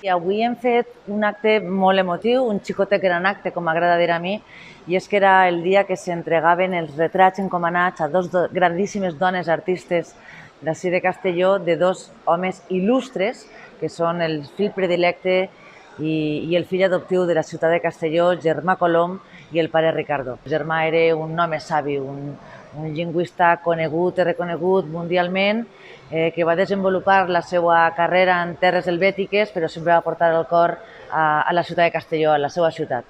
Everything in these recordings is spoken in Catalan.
I avui hem fet un acte molt emotiu, un xicotet gran acte, com m'agrada dir a mi, i és que era el dia que s'entregaven els retrats encomanats a dos grandíssimes dones artistes d'ací de Castelló, de dos homes il·lustres, que són el fill predilecte i el fill adoptiu de la ciutat de Castelló, Germà Colom, i el pare Ricardo. Germà era un home savi, un lingüista conegut i reconegut mundialment, que va desenvolupar la seva carrera en terres helvètiques, però sempre va portar el cor a la ciutat de Castelló, a la seva ciutat.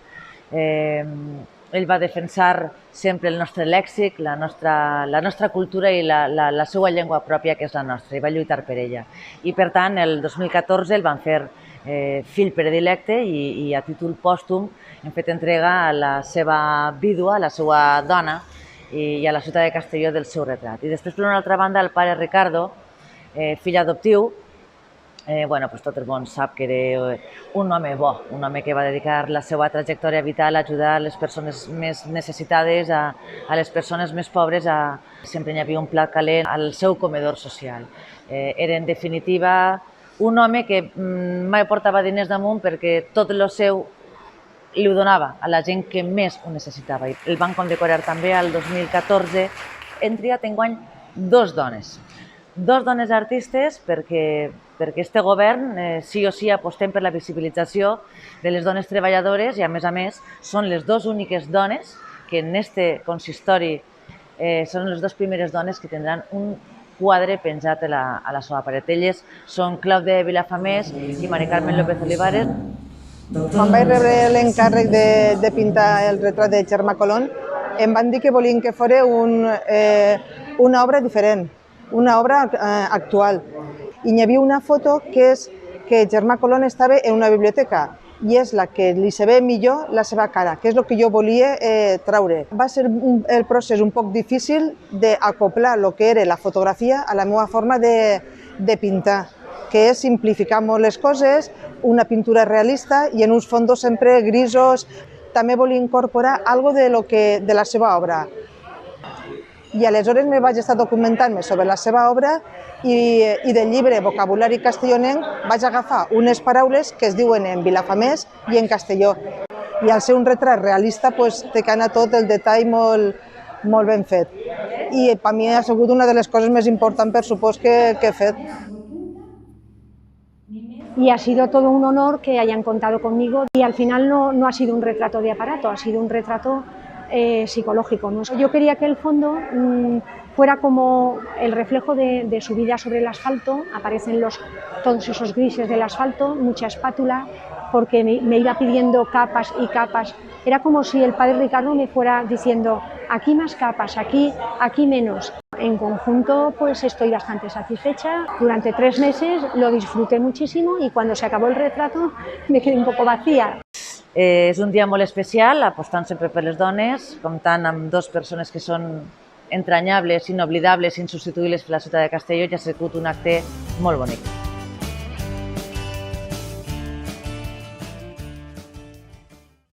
Ell va defensar sempre el nostre lèxic, la nostra cultura i la seva llengua pròpia, que és la nostra, i va lluitar per ella. I per tant, el 2014 el van fer fill predilecte i a títol pòstum hem fet entrega a la seva vídua, a la seva dona, i a la ciutat de Castelló del seu retrat. I després, per una altra banda, el pare Ricardo, fill adoptiu, tot el món sap que era un home bo, un home que va dedicar la seva trajectòria vital a ajudar les persones més necessitades, a les persones més pobres, sempre hi havia un plat calent al seu comedor social. Era, en definitiva, un home que mai portava diners damunt perquè tot el seu li ho donava a la gent que més ho necessitava. El van condecorar també el 2014. Hem triat enguany dos dones artistes perquè este govern sí o sí apostem per la visibilització de les dones treballadores i, a més, són les dues úniques dones que en este consistori són les dues primeres dones que tindran un quadre penjat a la seva paret. Elles són Clàudia Vilafamés i Mari Carmen López Olivares. Quan vaig rebre l'encàrrec de pintar el retrat de Germà Colom, em van dir que volien que fos una obra diferent, una obra actual. I hi havia una foto que és que Germà Colom estava en una biblioteca i és la que li se ve millor la seva cara, que és el que jo volia treure. Va ser el procés un poc difícil d'acoplar el que era la fotografia a la meva forma de pintar, que és simplificar molt les coses, una pintura realista i en uns fondos sempre grisos. També volia incorporar alguna cosa de la seva obra. I aleshores me vaig estar documentant-me sobre la seva obra i del llibre Vocabulari castellonenc vaig agafar unes paraules que es diuen en Vilafamés i en Castelló. I al ser un retrat realista té que anar tot el detall molt ben fet. I per mi ha sigut una de les coses més importants, per supost, que he fet. Y ha sido todo un honor que hayan contado conmigo y al final no ha sido un retrato de aparato, ha sido un retrato psicológico, ¿no? Yo quería que el fondo fuera como el reflejo de su vida sobre el asfalto, aparecen todos esos grises del asfalto, mucha espátula, porque me iba pidiendo capas y capas. Era como si el padre Ricardo me fuera diciendo, aquí más capas, aquí menos. En conjunto, pues estoy bastante satisfecha. Durante 3 meses lo disfruté muchísimo y cuando se acabó el retrato me quedé un poco vacía. És un dia molt especial, apostant sempre per les dones, comptant amb dues persones que són entranyables, inoblidables, insubstituïbles per la ciutat de Castelló, i ha sigut un acte molt bonic.